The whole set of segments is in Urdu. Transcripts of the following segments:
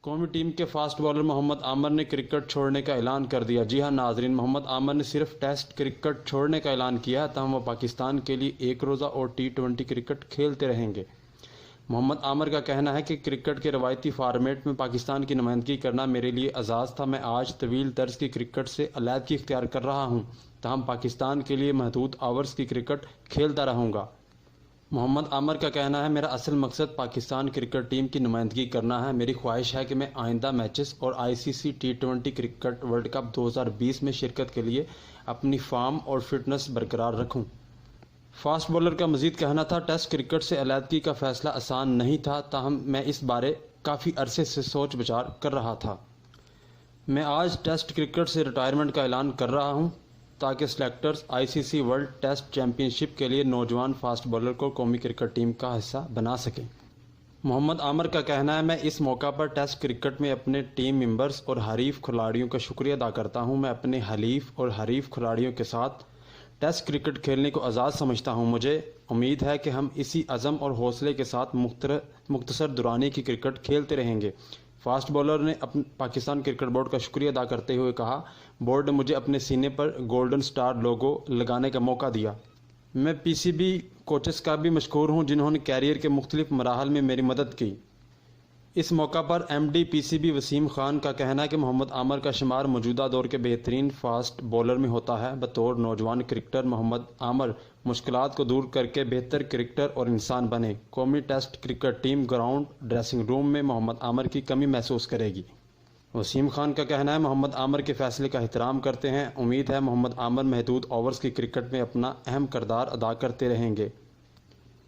قومی ٹیم کے فاسٹ بالر محمد عامر نے کرکٹ چھوڑنے کا اعلان کر دیا۔ جی ہاں ناظرین، محمد عامر نے صرف ٹیسٹ کرکٹ چھوڑنے کا اعلان کیا ہے، تاہم وہ پاکستان کے لیے ایک روزہ اور T20 کرکٹ کھیلتے رہیں گے۔ محمد عامر کا کہنا ہے کہ کرکٹ کے روایتی فارمیٹ میں پاکستان کی نمائندگی کرنا میرے لیے اعزاز تھا۔ میں آج طویل طرز کی کرکٹ سے علیحدگی اختیار کر رہا ہوں، تاہم پاکستان کے لیے محدود اوورز کی کرکٹ کھیلتا رہوں گا۔ محمد عامر کا کہنا ہے، میرا اصل مقصد پاکستان کرکٹ ٹیم کی نمائندگی کرنا ہے۔ میری خواہش ہے کہ میں آئندہ میچز اور ICC T20 cricket world cup 2020 میں شرکت کے لیے اپنی فارم اور فٹنس برقرار رکھوں۔ فاسٹ بالر کا مزید کہنا تھا، ٹیسٹ کرکٹ سے علیحدگی کا فیصلہ آسان نہیں تھا، تاہم میں اس بارے کافی عرصے سے سوچ بچار کر رہا تھا۔ میں آج ٹیسٹ کرکٹ سے ریٹائرمنٹ کا اعلان کر رہا ہوں تاکہ selectors ICC world test championship کے لیے نوجوان فاسٹ بالر کو قومی کرکٹ ٹیم کا حصہ بنا سکیں۔ محمد عامر کا کہنا ہے، میں اس موقع پر ٹیسٹ کرکٹ میں اپنے ٹیم ممبرز اور حریف کھلاڑیوں کا شکریہ ادا کرتا ہوں۔ میں اپنے حلیف اور حریف کھلاڑیوں کے ساتھ ٹیسٹ کرکٹ کھیلنے کو آزاد سمجھتا ہوں۔ مجھے امید ہے کہ ہم اسی عزم اور حوصلے کے ساتھ مختصر دورانی کی کرکٹ کھیلتے رہیں گے۔ فاسٹ بالر نے پاکستان کرکٹ بورڈ کا شکریہ ادا کرتے ہوئے کہا، بورڈ نے مجھے اپنے سینے پر گولڈن سٹار لوگو لگانے کا موقع دیا۔ میں PCB کوچز کا بھی مشکور ہوں جنہوں نے کیریئر کے مختلف مراحل میں میری مدد کی۔ اس موقع پر MD PCB وسیم خان کا کہنا ہے کہ محمد عامر کا شمار موجودہ دور کے بہترین فاسٹ بولر میں ہوتا ہے۔ بطور نوجوان کرکٹر محمد عامر مشکلات کو دور کر کے بہتر کرکٹر اور انسان بنے۔ قومی test cricket team ground dressing room میں محمد عامر کی کمی محسوس کرے گی۔ وسیم خان کا کہنا ہے، محمد عامر کے فیصلے کا احترام کرتے ہیں۔ امید ہے محمد عامر محدود اوورز کی کرکٹ میں اپنا اہم کردار ادا کرتے رہیں گے۔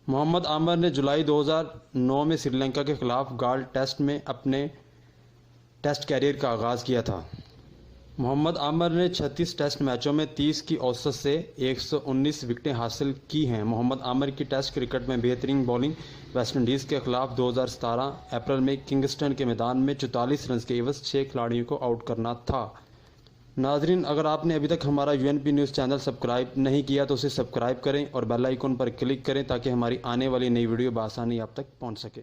محمد عامر نے جولائی 2009 میں سری لنکا کے خلاف گال ٹیسٹ میں اپنے ٹیسٹ کیریئر کا آغاز کیا تھا۔ محمد عامر نے 36 ٹیسٹ میچوں میں 30 کی اوسط سے 119 وکٹیں حاصل کی ہیں۔ محمد عامر کی ٹیسٹ کرکٹ میں بہترین بولنگ ویسٹ انڈیز کے خلاف 2017 اپریل میں کنگسٹن کے میدان میں 44 رنز کے عوض 6 کھلاڑیوں کو آؤٹ کرنا تھا۔ ناظرین، اگر آپ نے ابھی تک ہمارا UNP نیوز چینل سبسکرائب نہیں کیا تو اسے سبسکرائب کریں اور بیل آئیکن پر کلک کریں تاکہ ہماری آنے والی نئی ویڈیو بآسانی آپ تک پہنچ سکے۔